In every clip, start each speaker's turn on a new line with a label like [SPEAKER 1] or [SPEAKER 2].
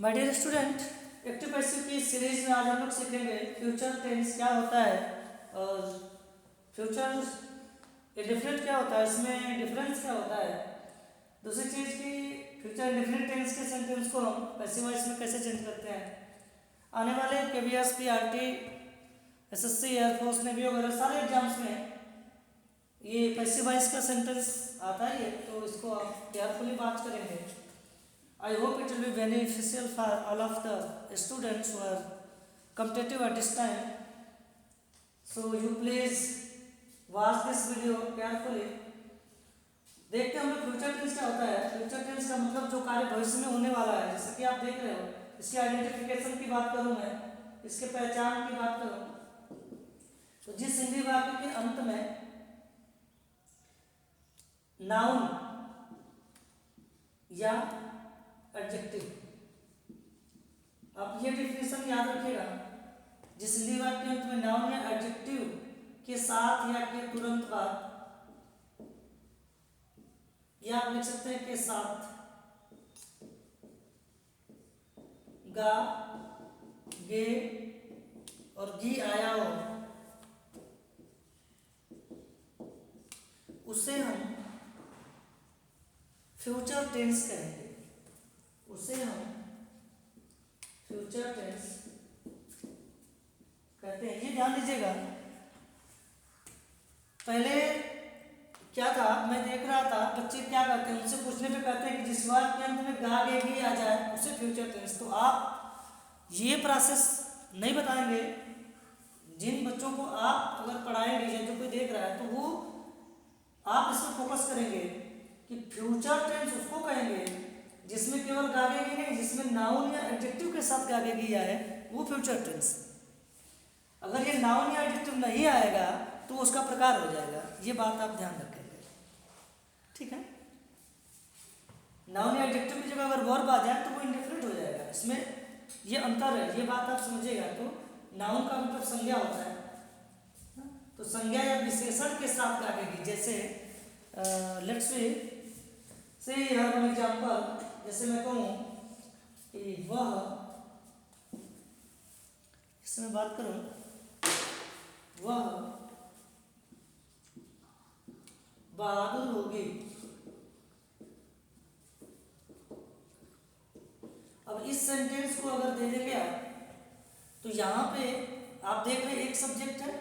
[SPEAKER 1] My dear student, active passive की series में आज हम लोग सीखेंगे फ्यूचर टेंस क्या होता है और फ्यूचर इंडेफिनिट क्या होता है, इसमें डिफरेंस क्या होता है। दूसरी चीज़ की फ्यूचर इंडेफिनिट टेंस के सेंटेंस को हम पैसिव वॉइस में कैसे चेंज करते हैं। आने वाले KVS, PRT, SSC, air force, navy वगैरह सारे एग्जाम्स में ये पैसिव वॉइस का सेंटेंस आता ही है, तो इसको आप केयरफुली बात करेंगे। I hope it will be beneficial for all of the students who are competitive at this time. So you please watch this video carefully. देखते हैं हम लोग फ्यूचर टेंस क्या होता है। फ्यूचर टेंस का मतलब जो कार्य भविष्य में होने वाला है, जैसे कि आप देख रहे हो। इसकी आइडेंटिफिकेशन की बात करूं मैं, इसके पहचान की बात करूं, तो जिस हिंदी वाक्य के अंत में नाउन या एडजेक्टिव, आप ये डिफिनेशन याद रखिएगा, जिस हिंदी वाक्य के अंत में नाउन या एडजेक्टिव के साथ या के तुरंत बाद, या आप लिख सकते हैं के साथ गा, गे और गी आया हो, उसे हम फ्यूचर टेंस कहेंगे। उसे हम फ्यूचर टेंस कहते हैं। ये ध्यान दीजिएगा, पहले क्या था, मैं देख रहा था बच्चे क्या कहते हैं, उनसे पूछने पे कहते हैं कि जिस वाक्य के अंत में गा गे गी आ जाए उसे फ्यूचर टेंस। तो आप ये प्रोसेस नहीं बताएंगे। जिन बच्चों को आप अगर पढ़ाएंगे या जो कोई देख रहा है, तो वो आप इस पर फोकस करेंगे कि फ्यूचर टेंस उसको कहेंगे जिसमें केवल गागेगी नहीं, जिसमें नाउन या एडजेक्टिव के साथ गागेगी आए, वो फ्यूचर टेंस। अगर ये नाउन या एडजेक्टिव नहीं आएगा तो उसका प्रकार हो जाएगा। ये बात आप ध्यान रखेंगे, ठीक है। नाउन या एडजेक्टिव की जगह अगर वर्ब आ जाए तो वो इंडेफिनिट हो जाएगा। इसमें ये अंतर है, ये बात आप समझिएगा। तो नाउन का मतलब संज्ञा होता है, तो संज्ञा या विशेषण के साथ गागेगी। जैसे let's say have an example, जैसे मैं कहूँ कि वह, इससे मैं बात करूं, वह बहादुर होगी। अब इस सेंटेंस को अगर दे देंगे आप, तो यहाँ पे आप देख रहे हैं एक सब्जेक्ट है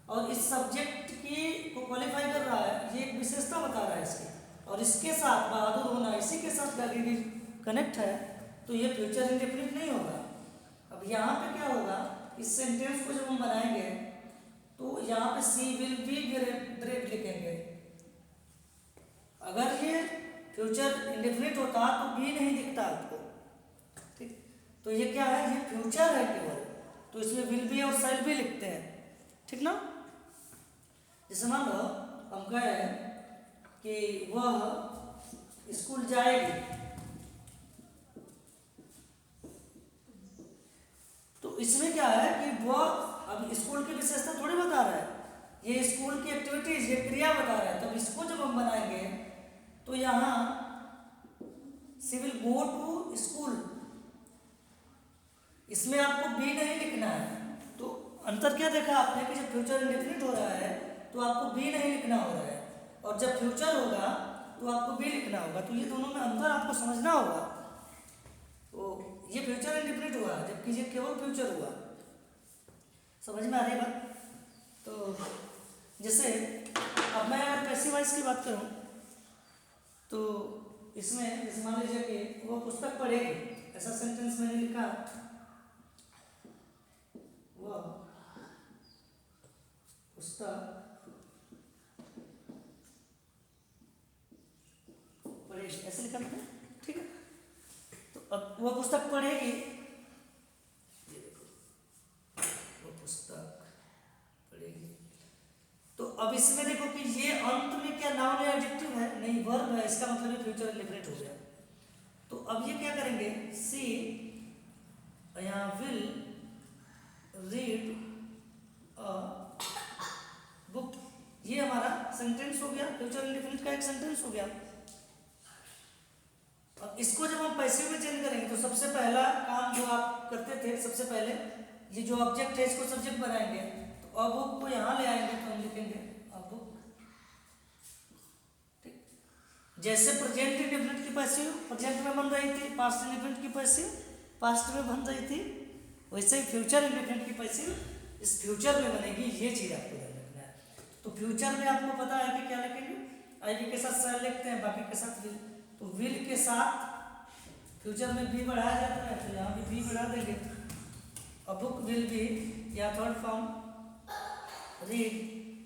[SPEAKER 1] और इस सब्जेक्ट की को क्वालिफाई कर रहा है, ये एक विशेषता बता रहा है इसकी, और इसके साथ बहादुर होना इसी के साथ गागेगी कनेक्ट है, तो ये फ्यूचर इंडेफिनिट नहीं होगा। अब यहाँ पे क्या होगा, इस सेंटेंस को जब हम बनाएंगे तो यहाँ पे सी विल बी ग्रेट लिखेंगे। अगर ये फ्यूचर इंडेफिनिट होता तो बी नहीं दिखता आपको, ठीक। तो ये क्या है, ये फ्यूचर है केवल, तो इसमें विल बी और शैल बी लिखते हैं, ठीक ना। जैसे मान लो हम कह रहे हैं कि वह स्कूल जाएगी, तो इसमें क्या है कि वह अब स्कूल की विशेषता थोड़ी बता रहा है, ये स्कूल की एक्टिविटीज, ये क्रिया बता रहा है। तब इसको जब हम बनाएंगे तो यहाँ she will go to school, इसमें आपको बी नहीं लिखना है। तो अंतर क्या देखा आपने कि जब फ्यूचर इंडेफिनिट हो रहा है तो आपको बी नहीं लिखना हो रहा है, और जब फ्यूचर होगा तो आपको बी लिखना होगा। तो ये दोनों में अंतर आपको समझना होगा। तो ये फ्यूचर इंडेफिनिट हुआ, जबकि ये केवल फ्यूचर हुआ। समझ में आ रही बात। तो जैसे अब मैं अगर पैसिव वॉइस की बात करूं, तो इसमें जैसे मान लीजिए कि वो पुस्तक पढ़ेगी, ऐसा सेंटेंस मैंने लिखा, वो पुस्तक पढ़ेगी, ऐसे लिखा मैंने, ठीक है। तो अब वो पुस्तक पढ़ेगी, ये देखो वो पुस्तक पढ़ेगी। तो अब इसमें देखो कि ये अंत में क्या नाउन या एडजेक्टिव है, नहीं वर्ब है, इसका मतलब है फ्यूचर इंडेफिनिट हो गया। तो अब ये क्या करेंगे, सी यहाँ विल रीड अ बुक, ये हमारा सेंटेंस हो गया, फ्यूचर इंडेफिनिट का एक सेंटेंस हो गया। अब इसको जब हम पैसिव में चेंज करेंगे तो सबसे पहला काम जो आप करते थे, सबसे पहले ये जो ऑब्जेक्ट है इसको सब्जेक्ट बनाएंगे। तो अ बुक को यहाँ ले आएंगे तो हम लिखेंगे अ बुक। ठीक, जैसे प्रेजेंट इंडेफिनिट की पैसिव प्रेजेंट में बन रही थी, पास्ट इंडेफिनिट की पैसिव पास्ट में बन रही थी, वैसे ही फ्यूचर इंडेफिनिट की पैसिव इस फ्यूचर में बनेगी। ये चीज़ आपको ध्यान रखना है। तो फ्यूचर में आपको पता है कि क्या लिखेंगे, आई के साथ सेल लिखते हैं, बाकी के साथ विल। तो विल के साथ फ्यूचर में बी बढ़ाया जाता है, तो यहाँ भी बी बढ़ा देंगे। अ बुक विल बी, या third form read,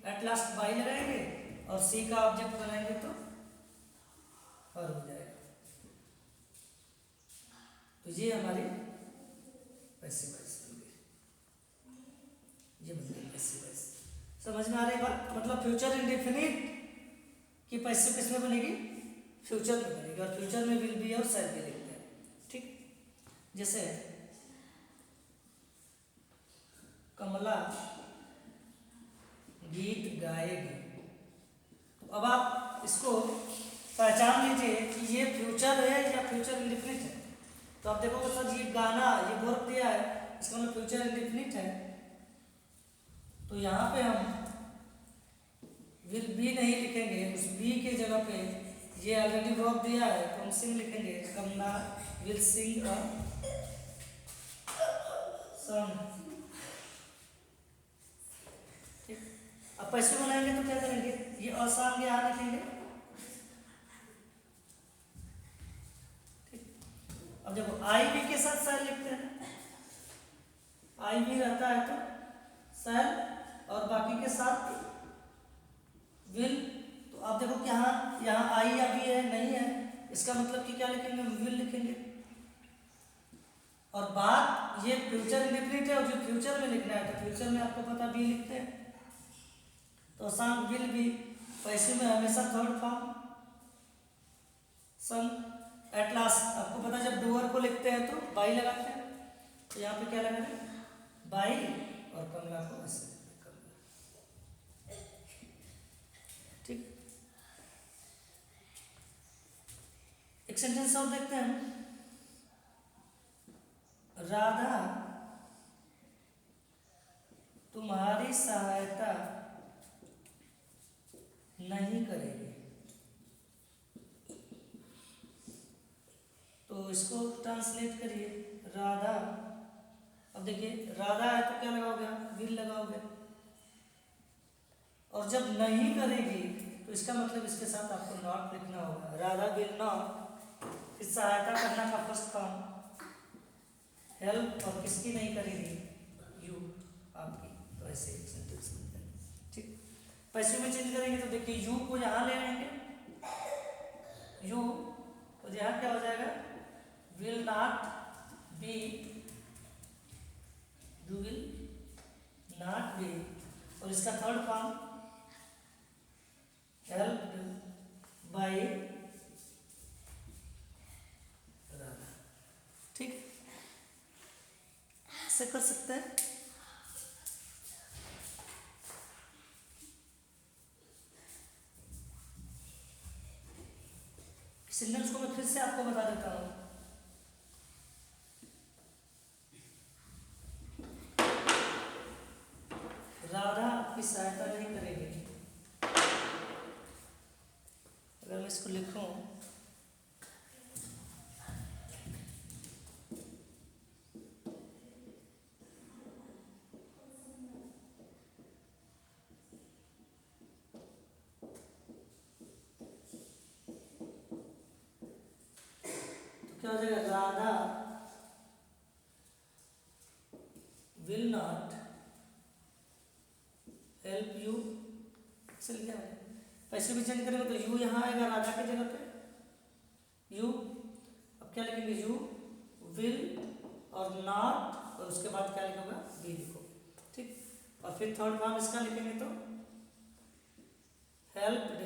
[SPEAKER 1] at last by लगाएंगे और सी का ऑब्जेक्ट बनाएंगे तो हर हो जाएगा। तो ये हमारी पैसिव वॉइस बन गई, ये बन गई पैसिव वॉइस। समझ में आ रही बात? मतलब फ्यूचर इंडेफिनिट की पैसिव किसमें बनेगी, फ्यूचर में बनेगी, और फ्यूचर में विल बी और शायद भी लिखते हैं। ठीक, जैसे कमला गीत गाएगी। तो अब आप इसको पहचान लीजिए कि ये फ्यूचर है या फ्यूचर इंडेफिनिट है। तो आप देखोगे सर ये गाना, ये वर्ब दिया है, इसका मतलब फ्यूचर इंडेफिनिट है। तो यहाँ पे हम विल बी नहीं लिखेंगे, उस बी के जगह पे ये ऑलरेडी वर्ब दिया है तो हम सिंग लिखेंगे। कमला विल सिंग अ सॉन्ग। ठीक, अब पैसिव बनाएंगे तो क्या करेंगे, ये असांग यहाँ लिखेंगे। ठीक, अब देखो आई भी के साथ सैल लिखते हैं, आई भी रहता है तो सैल, और बाकी के साथ विल। तो आप देखो कि यहाँ आई अभी है नहीं है, इसका मतलब कि क्या लिखेंगे, विल लिखेंगे। और बात ये फ्यूचर इंडेफिनिट है और जो फ्यूचर में लिखना है तो फ्यूचर में आपको पता बी लिखते हैं। तो सॉन्ग विल बी, पैसिव में हमेशा third form song. Eight last आपको पता जब डूअर को लिखते हैं तो बाई लगाते हैं, तो यहाँ पे क्या लगाते हैं, बाई, और कमला को ऐसे लिखते हैं, ठीक। एक सेंटेंस और देखते हैं, राधा तुम्हारी सहायता नहीं करेगी। तो इसको ट्रांसलेट करिए, राधा। अब देखिए राधा है तो क्या लगाओगे, विल लगाओगे, और जब नहीं करेगी तो इसका मतलब इसके साथ आपको नॉट लिखना होगा। राधा विल नॉट, इस सहायता करना का फर्स्ट फॉर्म हेल्प, और किसकी नहीं करेगी, यू, आपकी। तो ऐसे एक सेंटेंस बन जाएगा। ठीक, पैसिव में चेंज करेंगे तो देखिए यू को यहाँ ले आएंगे, यू तो यहाँ क्या हो जाएगा, will not be, you will not be, और इसका third form helped bye Radha. ठीक, ऐसे कर सकते हैं। सिग्नल्स को मैं फिर से आपको बता देता हूँ। राधा आपकी सहायता नहीं करेगी। अगर मैं इसको लिखूं, तो क्या हो जाएगा, Radha will not help you. चल क्या है, पैसे भी चेंज करेंगे तो यू यहाँ आएगा राधा की जगह पे, यू। अब क्या लिखेंगे, यू विल और नॉट, और उसके बाद क्या लिखोगा, बी लिखोगे। ठीक, और फिर थर्ड फॉर्म इसका लिखेंगे तो हेल्प्ड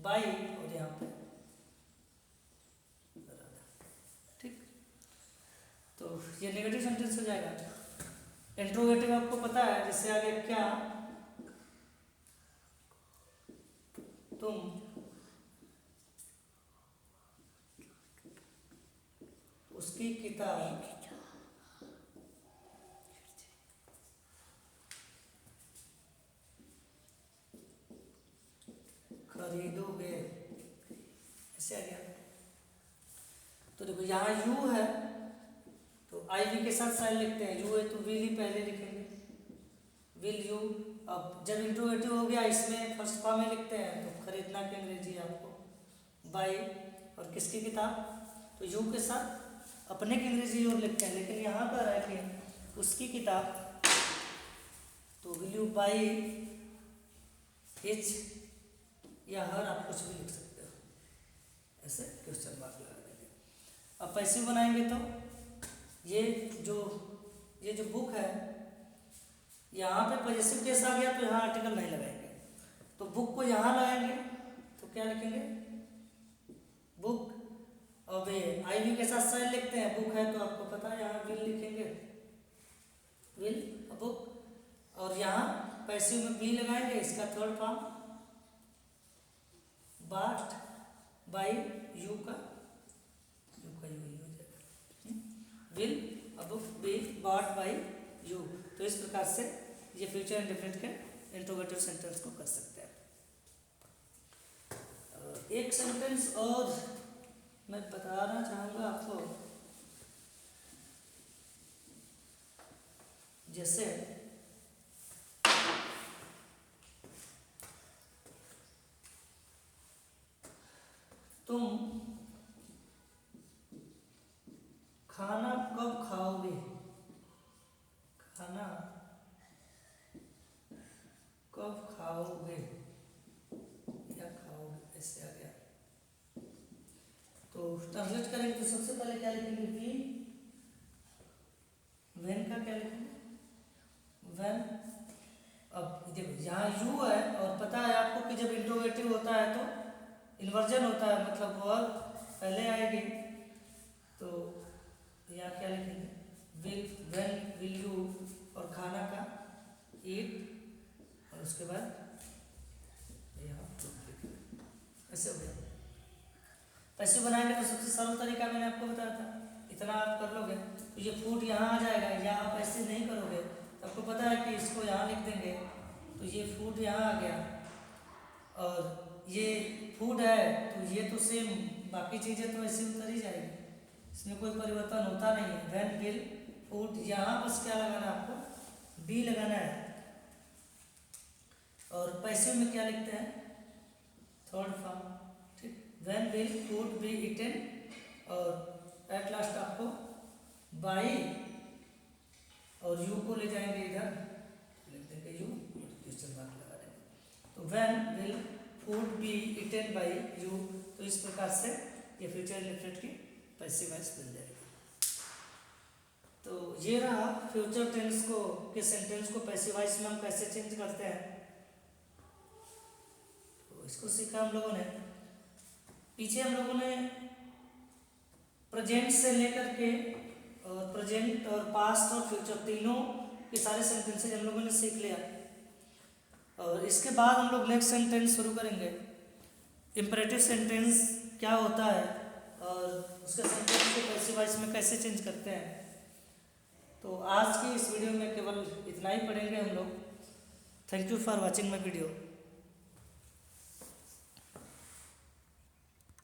[SPEAKER 1] बाय, और यहाँ पे राधा। ठीक, तो ये नेगेटिव सेंटेंस हो जाएगा। इंट्रोगेटिव आपको पता है, जिससे आगे क्या, तुम उसकी किताब खरीदोगे, ऐसे आ गया। तो देखो यहाँ यू है तो आई वी के साथ साइन लिखते हैं, यू है तो विल ही पहले लिखेंगे, विल यू। अब जब इंट्रोगेटिव हो गया इसमें फर्स्ट फॉर्म में लिखते हैं तो खरीदना की अंग्रेजी आपको बाई, और किसकी किताब, तो यू के साथ अपने की अंग्रेजी और लिखते हैं, लेकिन यहाँ पर है कि उसकी किताब, तो विल यू बाई हिज या हर, आप कुछ भी लिख सकते हो, ऐसे क्वेश्चन मार्क लगा देंगे। अब पैसिव बनाएंगे तो ये जो बुक है यहाँ पे पॉजिटिव केस आ गया तो यहाँ आर्टिकल नहीं लगाएंगे, तो बुक को यहाँ लगाएंगे तो क्या लिखेंगे, बुक। अब आई वी के साथ साइन लिखते हैं, बुक है तो आपको पता है यहाँ विल लिखेंगे, विल बुक। और यहाँ पैसिव में बी लगाएंगे, इसका थर्ड फॉर्म बाट बाई यू का यू हो जाएगा, विल बुक बी बाट बाई यू। तो इस प्रकार से ये फ्यूचर इंडेफिनिट के इंट्रोगेटिव सेंटेंस को कर सकते हैं। एक सेंटेंस और मैं बताना चाहूँगा आपको, जैसे तुम खाना कब खाओगे, खाना कब खाओगे या खाओगे, ऐसे आ गया। तो ट्रांसलेट करेंगे तो सबसे पहले क्या लिखेंगे, वी। व्हेन का क्या लिखेंगे, व्हेन। अब देखो यहाँ यू है और पता है आपको कि जब इंट्रोगेटिव होता है तो इन्वर्जन होता है, मतलब वर्ब पहले आएगी, तो यहाँ क्या लिखेंगे, विल, व्हेन, विल यू, और खाना का ईट, और उसके बाद यहाँ ऐसे हो गया। पैसे बनाएंगे तो सबसे सरल तरीका मैंने आपको बताया था, इतना आप कर लोगे तो ये फूड यहाँ आ जाएगा, या आप ऐसे नहीं करोगे तो आपको पता है कि इसको यहाँ लिख देंगे तो ये फूड यहाँ आ गया, और ये फूड है तो ये तो सेम, बाकी चीज़ें तो ऐसे उतर ही जाएगी, इसमें कोई परिवर्तन होता नहीं है। व्हेन, विल, फूड, यहाँ बस क्या लगाना है आपको, बी लगाना है। और पैसे में क्या लिखते हैं, थर्ड फॉर्म, ठीक, when, will, food, be eaten, और एट लास्ट आपको बाई, और यू को ले जाएंगे इधर, लिख देंगे यू, क्वेश्चन मार्क लगा देंगे। तो when, will, food be eaten by you. तो इस प्रकार से ये फ्यूचर इंडेफिनिट की पैसिव वॉइस बन जाएगी। तो ये रहा फ्यूचर टेंस को के सेंटेंस को पैसिव वॉइस में हम कैसे चेंज करते हैं, तो इसको सीखा हम लोगों ने। पीछे हम लोगों ने प्रेजेंट से लेकर के और प्रेजेंट और पास्ट और फ्यूचर तीनों के सारे सेंटेंसेज हम लोगों ने सीख लिया, और इसके बाद हम लोग नेक्स्ट सेंटेंस शुरू करेंगे। इंपरेटिव सेंटेंस क्या होता है और उसके सेंटेंस को पैसिव वॉइस में कैसे चेंज करते हैं। तो आज की इस वीडियो में केवल इतना ही पढ़ेंगे हम लोग। Thank you for watching my video.